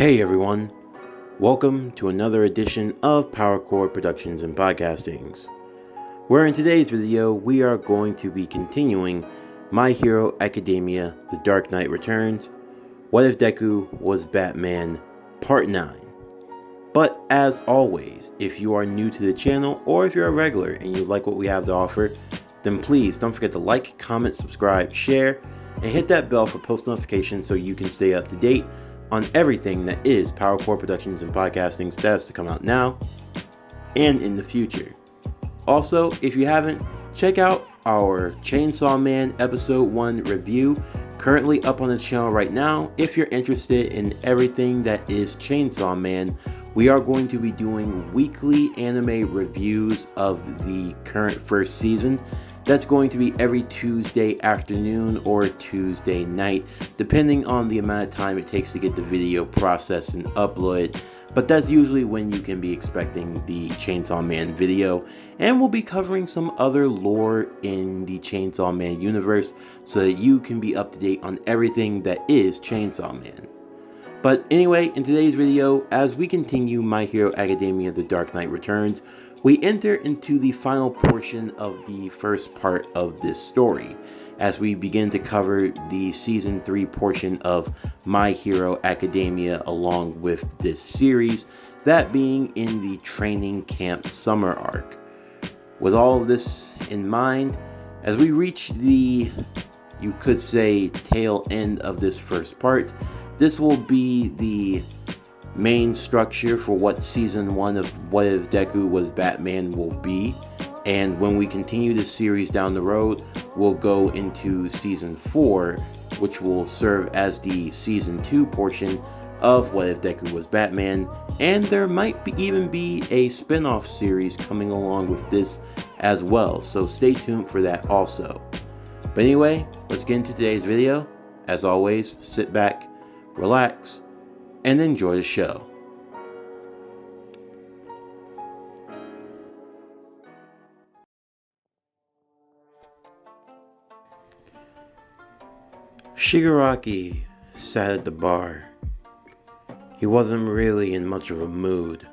Hey everyone, welcome to another edition of PowerCore Productions and Podcastings, where in today's video we are going to be continuing My Hero Academia The Dark Knight Returns, What If Deku Was Batman Part 9. But as always, if you are new to the channel or if you're a regular and you like what we have to offer, then please don't forget to like, comment, subscribe, share, and hit that bell for post notifications so you can stay up to date on everything that is PowerCore Productions and Podcasting that's to come out now and in the future. Also, if you haven't, check out our Chainsaw Man Episode 1 review, currently up on the channel right now. If you're interested in everything that is Chainsaw Man, we are going to be doing weekly anime reviews of the current first season. That's going to be every Tuesday afternoon or Tuesday night, depending on the amount of time it takes to get the video processed and uploaded. But that's usually when you can be expecting the Chainsaw Man video. And we'll be covering some other lore in the Chainsaw Man universe so that you can be up to date on everything that is Chainsaw Man. But anyway, in today's video, as we continue My Hero Academia The Dark Knight Returns, we enter into the final portion of the first part of this story, as we begin to cover the Season 3 portion of My Hero Academia along with this series, that being in the training camp summer arc. With all of this in mind, as we reach the, you could say, tail end of this first part, this will be the main structure for what Season 1 of What If Deku Was Batman will be. And when we continue this series down the road, we'll go into Season 4, which will serve as the Season 2 portion of What If Deku Was Batman. And there might even be a spin-off series coming along with this as well, so stay tuned for that also. But anyway, let's get into today's video. As always, sit back, relax, and enjoy the show. Shigaraki sat at the bar. He wasn't really in much of a mood.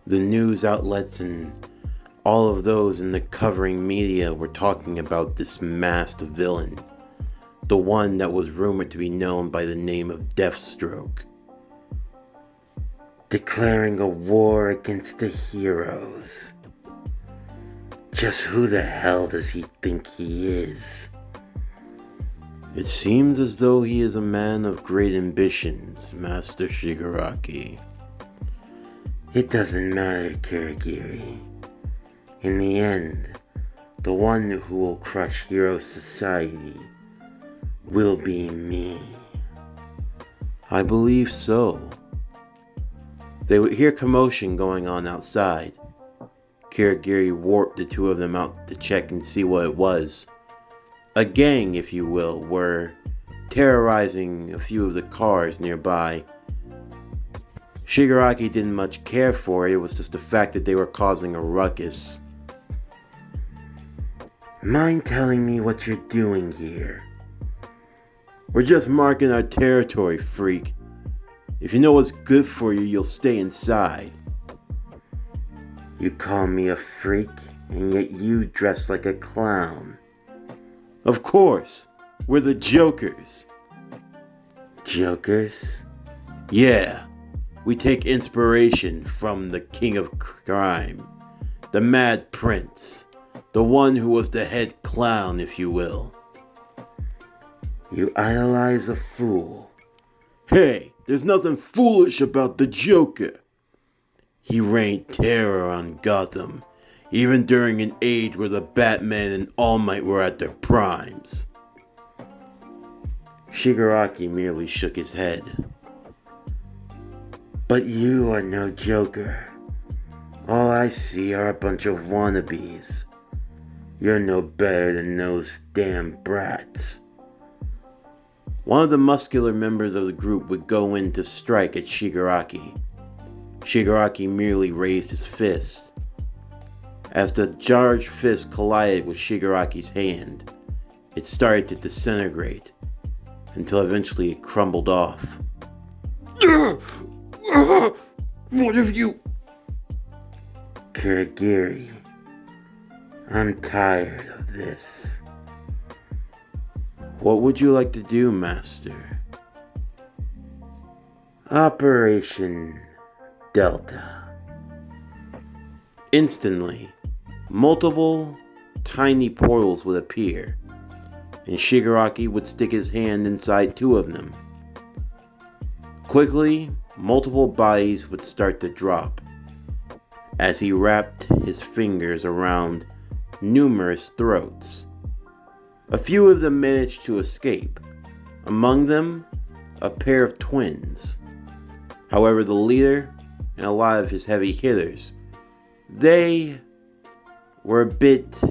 The news outlets and all of those in the covering media were talking about this masked villain, the one that was rumored to be known by the name of Deathstroke, declaring a war against the heroes. Just who the hell does he think he is? It seems as though he is a man of great ambitions, Master Shigaraki. It doesn't matter, Kirigiri. In the end, the one who will crush Hero Society will be me. I believe so. They would hear commotion going on outside. Kirigiri warped the two of them out to check and see what it was. A gang, if you will, were terrorizing a few of the cars nearby. Shigaraki didn't much care for it, it was just the fact that they were causing a ruckus. Mind telling me what you're doing here? We're just marking our territory, freak. If you know what's good for you, you'll stay inside. You call me a freak, and yet you dress like a clown. Of course, we're the Jokers. Jokers? Yeah, we take inspiration from the King of Crime, the Mad Prince, the one who was the head clown, if you will. You idolize a fool. Hey, there's nothing foolish about the Joker. He rained terror on Gotham, even during an age where the Batman and All Might were at their primes. Shigaraki merely shook his head. But you are no Joker. All I see are a bunch of wannabes. You're no better than those damn brats. One of the muscular members of the group would go in to strike at Shigaraki. Shigaraki merely raised his fist. As the charged fist collided with Shigaraki's hand, it started to disintegrate, until eventually it crumbled off. What have you... Kuragiri, I'm tired of this. What would you like to do, Master? Operation Delta. Instantly, multiple tiny portals would appear, and Shigaraki would stick his hand inside two of them. Quickly, multiple bodies would start to drop as he wrapped his fingers around numerous throats. A few of them managed to escape, among them a pair of twins. However, the leader and a lot of his heavy hitters, they were a bit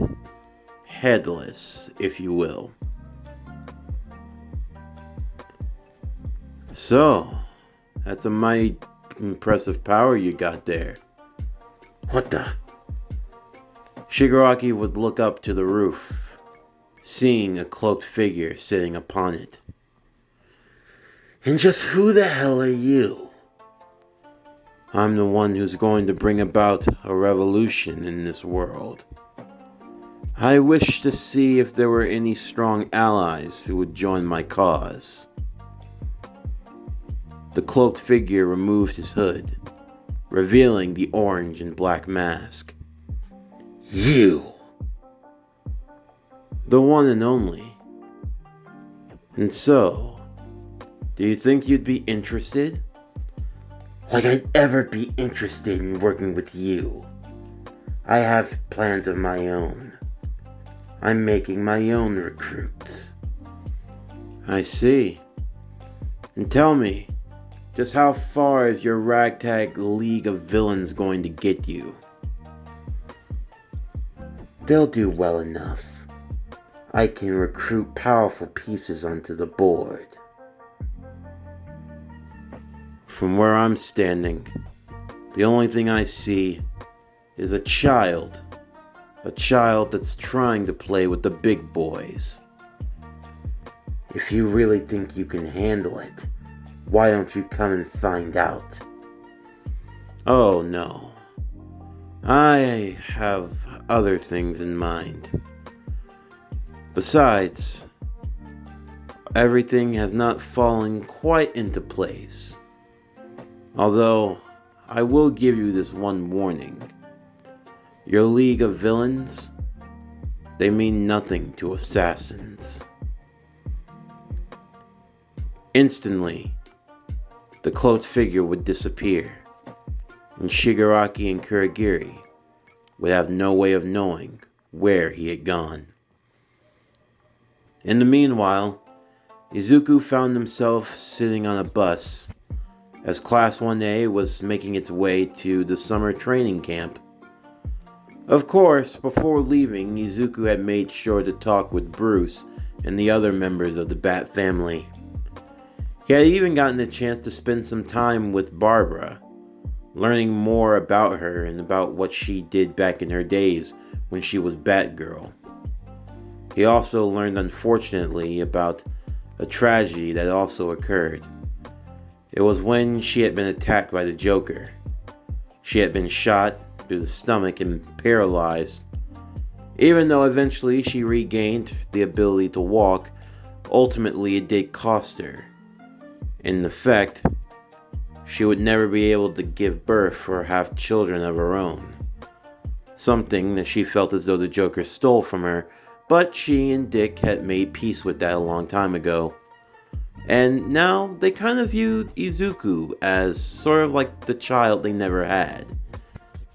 headless, if you will. So, that's a mighty impressive power you got there. What the? Shigaraki would look up to the roof, seeing a cloaked figure sitting upon it. And just who the hell are you? I'm the one who's going to bring about a revolution in this world. I wish to see if there were any strong allies who would join my cause. The cloaked figure removed his hood, revealing the orange and black mask. You! The one and only. And so, do you think you'd be interested? Like I'd ever be interested in working with you. I have plans of my own. I'm making my own recruits. I see. And tell me, just how far is your ragtag league of villains going to get you? They'll do well enough. I can recruit powerful pieces onto the board. From where I'm standing, the only thing I see is a child that's trying to play with the big boys. If you really think you can handle it, why don't you come and find out? Oh no. I have other things in mind. Besides, everything has not fallen quite into place. Although, I will give you this one warning. Your league of villains, they mean nothing to assassins. Instantly, the cloaked figure would disappear, and Shigaraki and Kuragiri would have no way of knowing where he had gone. In the meanwhile, Izuku found himself sitting on a bus as Class 1A was making its way to the summer training camp. Of course, before leaving, Izuku had made sure to talk with Bruce and the other members of the Bat family. He had even gotten a chance to spend some time with Barbara, learning more about her and about what she did back in her days when she was Batgirl. He also learned, unfortunately, about a tragedy that also occurred. It was when she had been attacked by the Joker. She had been shot through the stomach and paralyzed. Even though eventually she regained the ability to walk, ultimately it did cost her. In effect, she would never be able to give birth or have children of her own. Something that she felt as though the Joker stole from her, but she and Dick had made peace with that a long time ago. And now they kind of viewed Izuku as sort of like the child they never had,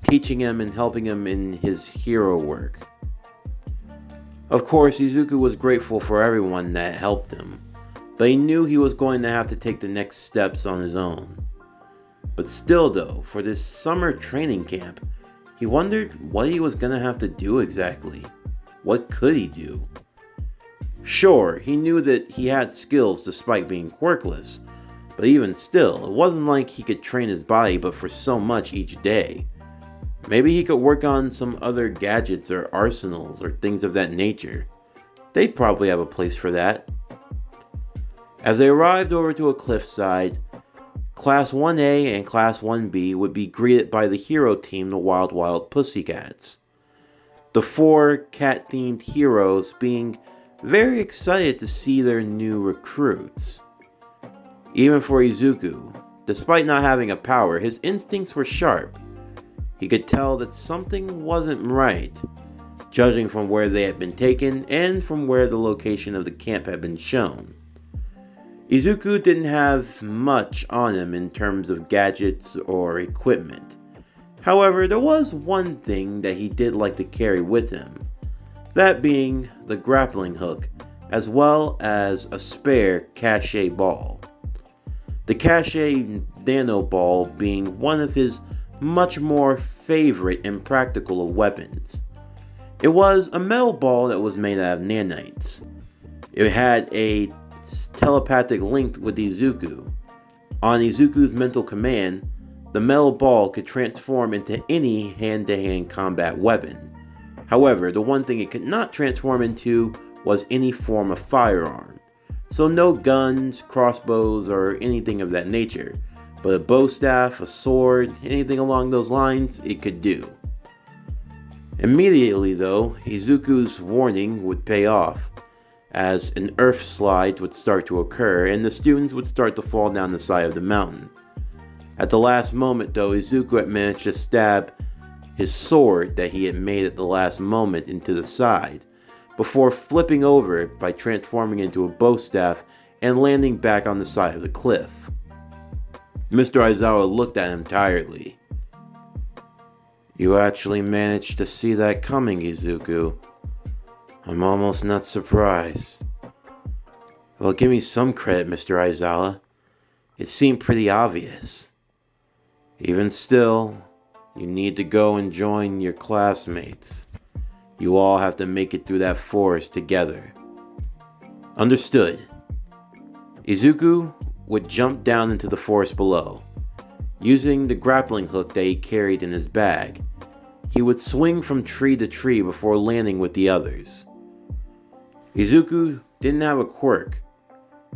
teaching him and helping him in his hero work. Of course, Izuku was grateful for everyone that helped him, but he knew he was going to have to take the next steps on his own. But still though, for this summer training camp, he wondered what he was going to have to do exactly. What could he do? Sure, he knew that he had skills despite being quirkless, but even still, it wasn't like he could train his body but for so much each day. Maybe he could work on some other gadgets or arsenals or things of that nature. They'd probably have a place for that. As they arrived over to a cliffside, Class 1A and Class 1B would be greeted by the hero team, the Wild Wild Pussycats. The 4 cat-themed heroes being very excited to see their new recruits. Even for Izuku, despite not having a power, his instincts were sharp. He could tell that something wasn't right, judging from where they had been taken and from where the location of the camp had been shown. Izuku didn't have much on him in terms of gadgets or equipment. However, there was one thing that he did like to carry with him, that being the grappling hook, as well as a spare cachet ball. The cachet nano ball being one of his much more favorite and practical of weapons. It was a metal ball that was made out of nanites. It had a telepathic link with Izuku. On Izuku's mental command, the metal ball could transform into any hand-to-hand combat weapon. However, the one thing it could not transform into was any form of firearm. So no guns, crossbows, or anything of that nature, but a bow staff, a sword, anything along those lines, it could do. Immediately though, Izuku's warning would pay off, as an earth slide would start to occur and the students would start to fall down the side of the mountain. At the last moment though, Izuku had managed to stab his sword that he had made at the last moment into the side, before flipping over it by transforming into a bow staff and landing back on the side of the cliff. Mr. Aizawa looked at him tiredly. "You actually managed to see that coming, Izuku. I'm almost not surprised." "Well, give me some credit, Mr. Aizawa. It seemed pretty obvious." "Even still, you need to go and join your classmates. You all have to make it through that forest together." "Understood." Izuku would jump down into the forest below. Using the grappling hook that he carried in his bag, he would swing from tree to tree before landing with the others. Izuku didn't have a quirk,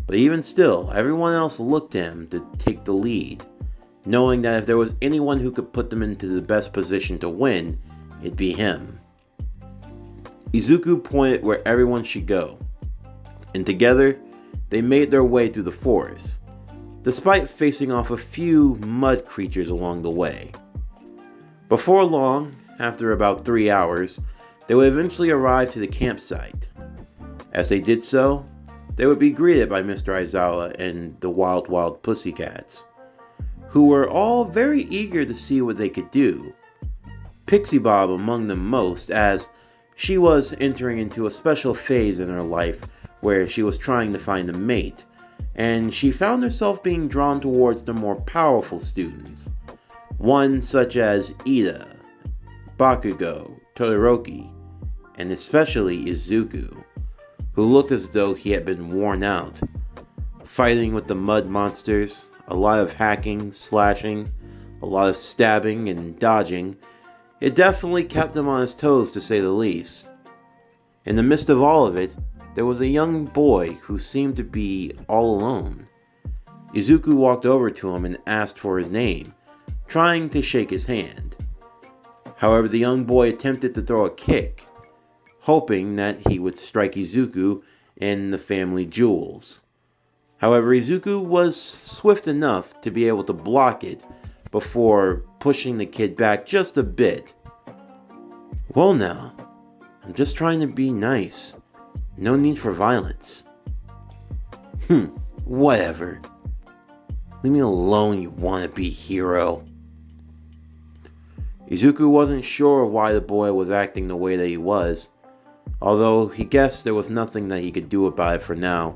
but even still, everyone else looked to him to take the lead, knowing that if there was anyone who could put them into the best position to win, it'd be him. Izuku pointed where everyone should go, and together, they made their way through the forest, despite facing off a few mud creatures along the way. Before long, after about 3 hours, they would eventually arrive to the campsite. As they did so, they would be greeted by Mr. Aizawa and the Wild Wild Pussycats, who were all very eager to see what they could do. Pixie Bob among them most, as she was entering into a special phase in her life where she was trying to find a mate, and she found herself being drawn towards the more powerful students, one such as Ida, Bakugo, Todoroki, and especially Izuku, who looked as though he had been worn out. Fighting with the mud monsters, a lot of hacking, slashing, a lot of stabbing and dodging, it definitely kept him on his toes to say the least. In the midst of all of it, there was a young boy who seemed to be all alone. Izuku walked over to him and asked for his name, trying to shake his hand. However, the young boy attempted to throw a kick, hoping that he would strike Izuku in the family jewels. However, Izuku was swift enough to be able to block it before pushing the kid back just a bit. "Well now, I'm just trying to be nice. No need for violence." Whatever. Leave me alone, you wannabe hero." Izuku wasn't sure why the boy was acting the way that he was, although he guessed there was nothing that he could do about it for now.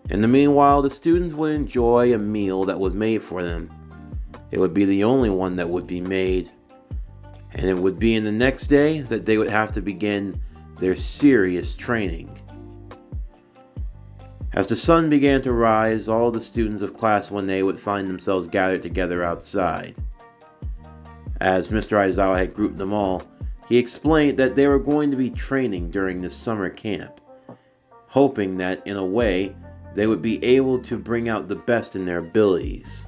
In the meanwhile, the students would enjoy a meal that was made for them. It would be the only one that would be made, and it would be in the next day that they would have to begin their serious training. As the sun began to rise, all the students of Class 1A would find themselves gathered together outside. As Mr. Aizawa had grouped them all, he explained that they were going to be training during this summer camp, hoping that, in a way, they would be able to bring out the best in their abilities.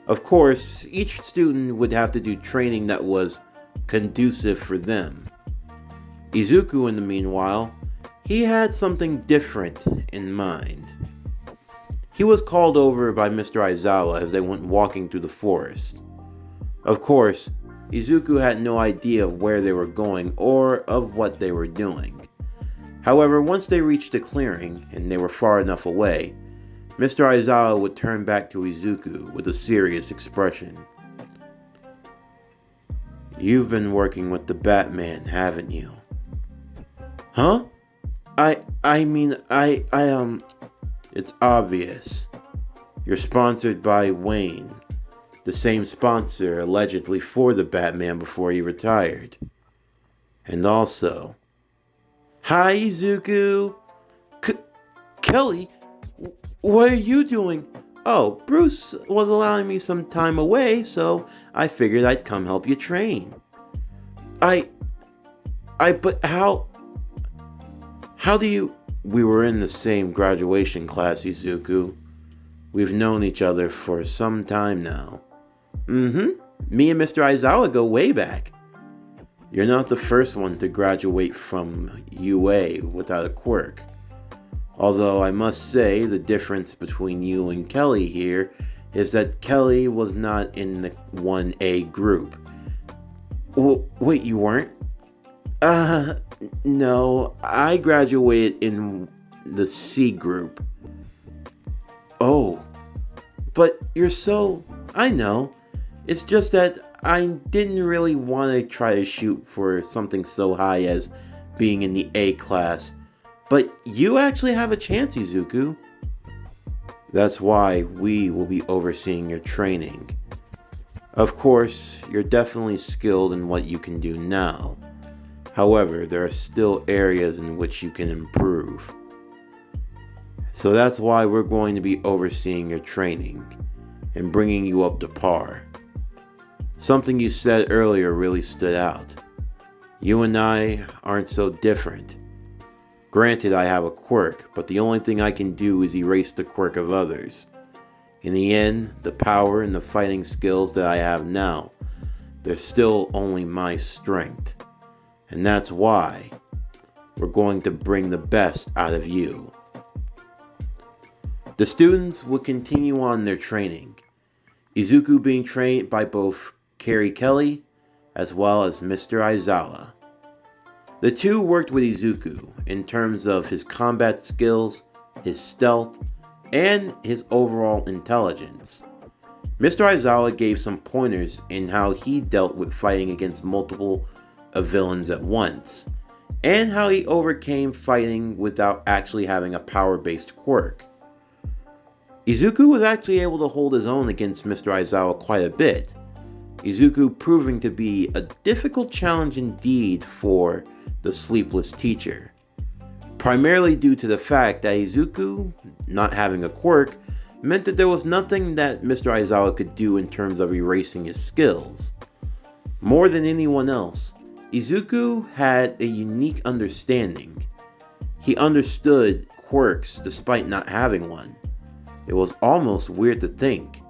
Of course, each student would have to do training that was conducive for them. Izuku, in the meanwhile, he had something different in mind. He was called over by Mr. Aizawa as they went walking through the forest. Of course, Izuku had no idea of where they were going or of what they were doing. However, once they reached the clearing and they were far enough away, Mr. Aizawa would turn back to Izuku with a serious expression. "You've been working with the Batman, haven't you?" "Huh? I mean, It's obvious. You're sponsored by Wayne, the same sponsor allegedly for the Batman before he retired. And also..." "Hi, Izuku." Kelly? What are you doing?" "Oh, Bruce was allowing me some time away, so I figured I'd come help you train." But how do you..." "We were in the same graduation class, Izuku. We've known each other for some time now." Me and Mr. Aizawa go way back." "You're not the first one to graduate from UA without a quirk. Although I must say the difference between you and Kelly here is that Kelly was not in the 1A group." Wait, you weren't?" No, I graduated in the C group." "Oh, but you're so..." "I know. It's just that I didn't really want to try to shoot for something so high as being in the A class. But you actually have a chance, Izuku." "That's why we will be overseeing your training. Of course, you're definitely skilled in what you can do now. However, there are still areas in which you can improve. So that's why we're going to be overseeing your training and bringing you up to par. Something you said earlier really stood out. You and I aren't so different. Granted, I have a quirk, but the only thing I can do is erase the quirk of others. In the end, the power and the fighting skills that I have now, they're still only my strength. And that's why we're going to bring the best out of you." The students would continue on their training, Izuku being trained by both Carrie Kelly as well as Mr. Aizawa. The two worked with Izuku in terms of his combat skills, his stealth, and his overall intelligence. Mr. Aizawa gave some pointers in how he dealt with fighting against multiple villains at once, and how he overcame fighting without actually having a power-based quirk. Izuku was actually able to hold his own against Mr. Aizawa quite a bit, Izuku proving to be a difficult challenge indeed for the sleepless teacher, primarily due to the fact that Izuku, not having a quirk, meant that there was nothing that Mr. Aizawa could do in terms of erasing his skills. More than anyone else, Izuku had a unique understanding. He understood quirks despite not having one. It was almost weird to think.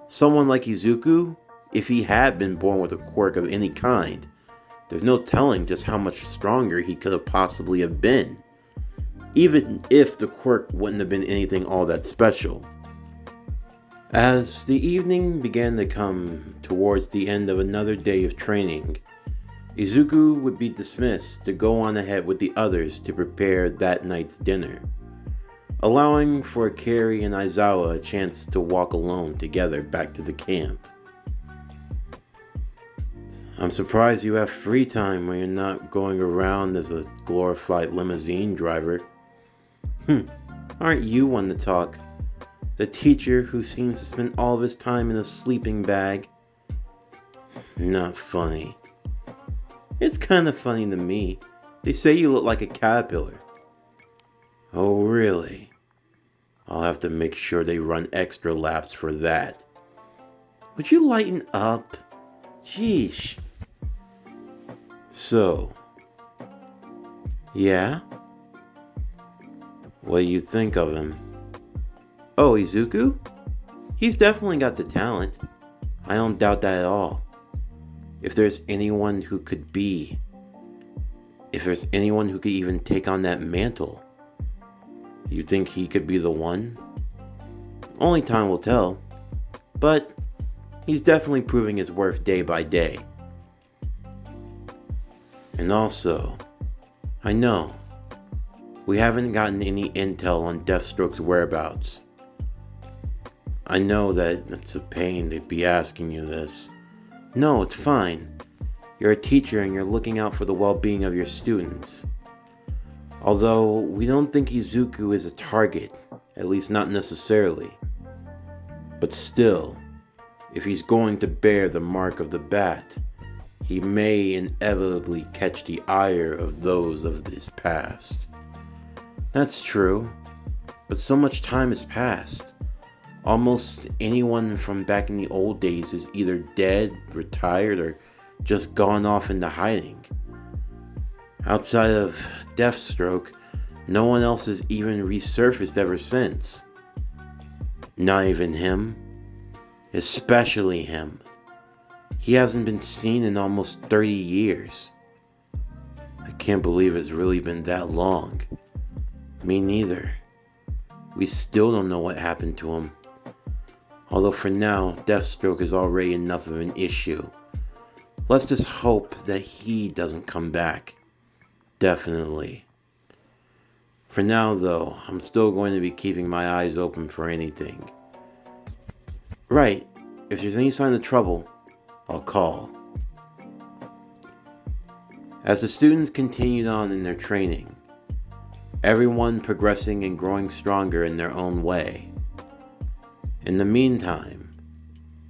Someone like Izuku, if he had been born with a quirk of any kind, there's no telling just how much stronger he could have possibly have been, even if the quirk wouldn't have been anything all that special. As the evening began to come towards the end of another day of training, Izuku would be dismissed to go on ahead with the others to prepare that night's dinner, allowing for Carrie and Aizawa a chance to walk alone together back to the camp. "I'm surprised you have free time when you're not going around as a glorified limousine driver." Aren't you one to talk? The teacher who seems to spend all of his time in a sleeping bag. Not funny. It's kind of funny to me. They say you look like a caterpillar. Oh, really? I'll have to make sure they run extra laps for that. Would you lighten up? Sheesh. So, yeah? What do you think of him? Oh, Izuku? He's definitely got the talent. I don't doubt that at all. If there's anyone who could even take on that mantle, you think he could be the one? Only time will tell. But he's definitely proving his worth day by day. And also, I know we haven't gotten any intel on Deathstroke's whereabouts. I know that it's a pain to be asking you this. No, it's fine. You're a teacher and you're looking out for the well-being of your students. Although, we don't think Izuku is a target, at least not necessarily. But still, if he's going to bear the mark of the bat, he may inevitably catch the ire of those of his past. That's true, but so much time has passed. Almost anyone from back in the old days is either dead, retired, or just gone off into hiding. Outside of Deathstroke, no one else has even resurfaced ever since. Not even him. Especially him. He hasn't been seen in almost 30 years. I can't believe it's really been that long. Me neither. We still don't know what happened to him. Although for now, Deathstroke is already enough of an issue. Let's just hope that he doesn't come back. Definitely. For now though, I'm still going to be keeping my eyes open for anything. Right, if there's any sign of trouble, I'll call. As the students continued on in their training, everyone progressing and growing stronger in their own way. In the meantime,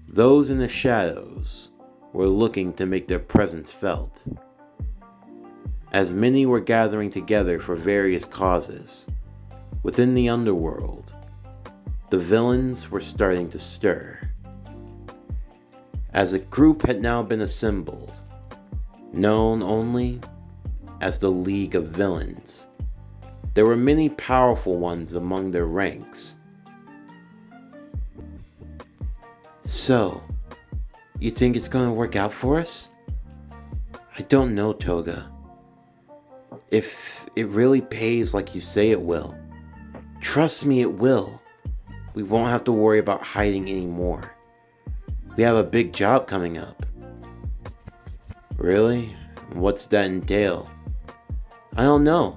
those in the shadows were looking to make their presence felt. As many were gathering together for various causes, within the underworld, the villains were starting to stir. As a group had now been assembled, known only as the League of Villains, there were many powerful ones among their ranks. So, you think it's gonna work out for us? I don't know, Toga. If it really pays like you say it will, trust me it will. We won't have to worry about hiding anymore. We have a big job coming up. Really? What's that entail? I don't know.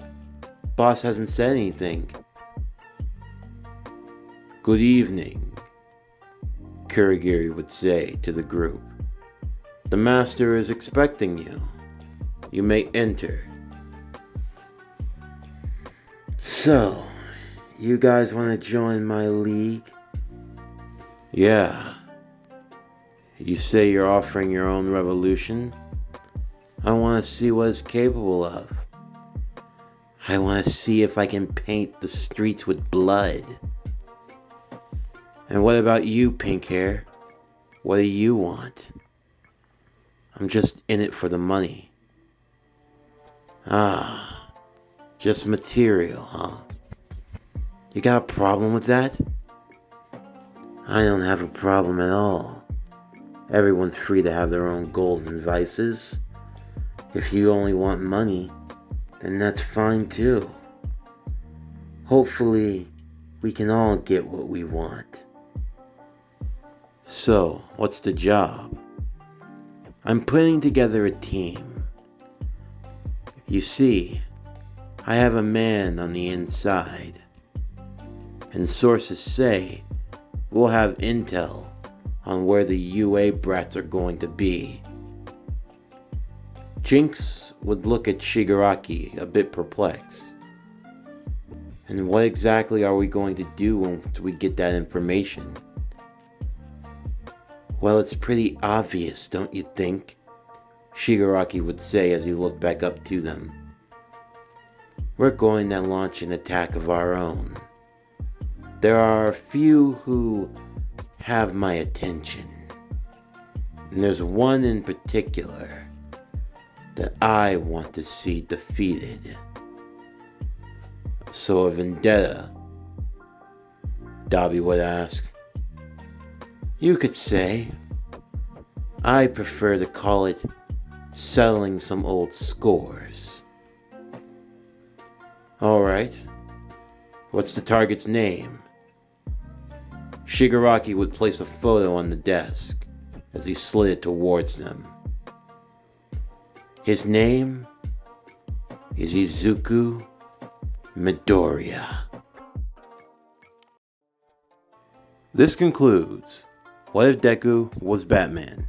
Boss hasn't said anything. Good evening, Kurogiri would say to the group. The master is expecting you. You may enter. So, you guys want to join my league? Yeah. You say you're offering your own revolution? I want to see what it's capable of. I want to see if I can paint the streets with blood. And what about you, pink hair? What do you want? I'm just in it for the money. Ah, just material, huh? You got a problem with that? I don't have a problem at all. Everyone's free to have their own goals and vices. If you only want money, then that's fine too. Hopefully, we can all get what we want. So, what's the job? I'm putting together a team. You see, I have a man on the inside. And sources say we'll have intel on where the UA brats are going to be. Jinx would look at Shigaraki a bit perplexed. And what exactly are we going to do once we get that information? Well, it's pretty obvious, don't you think? Shigaraki would say as he looked back up to them. We're going to launch an attack of our own. There are a few who have my attention. And there's one in particular that I want to see defeated. So a vendetta, Dabi would ask. You could say. I prefer to call it settling some old scores. Alright. What's the target's name? Shigaraki would place a photo on the desk as he slid towards them. His name is Izuku Midoriya. This concludes What If Deku Was Batman?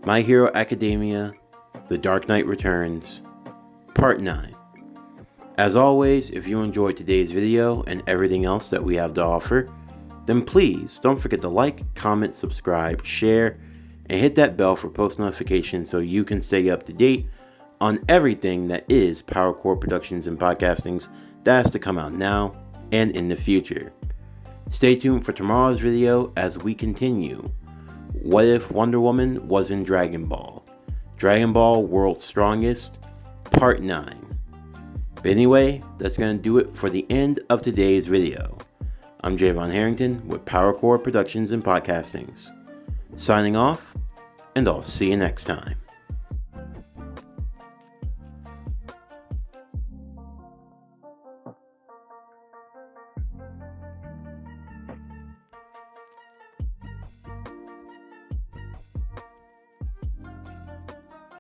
My Hero Academia, The Dark Knight Returns, Part 9. As always, if you enjoyed today's video and everything else that we have to offer, then please don't forget to like, comment, subscribe, share, and hit that bell for post notifications so you can stay up to date on everything that is PowerCore Productions and Podcastings that has to come out now and in the future. Stay tuned for tomorrow's video as we continue. What if Wonder Woman was in Dragon Ball? Dragon Ball World's Strongest, Part 9. But anyway, that's going to do it for the end of today's video. I'm Javon Harrington with PowerCore Productions and Podcastings. Signing off, and I'll see you next time.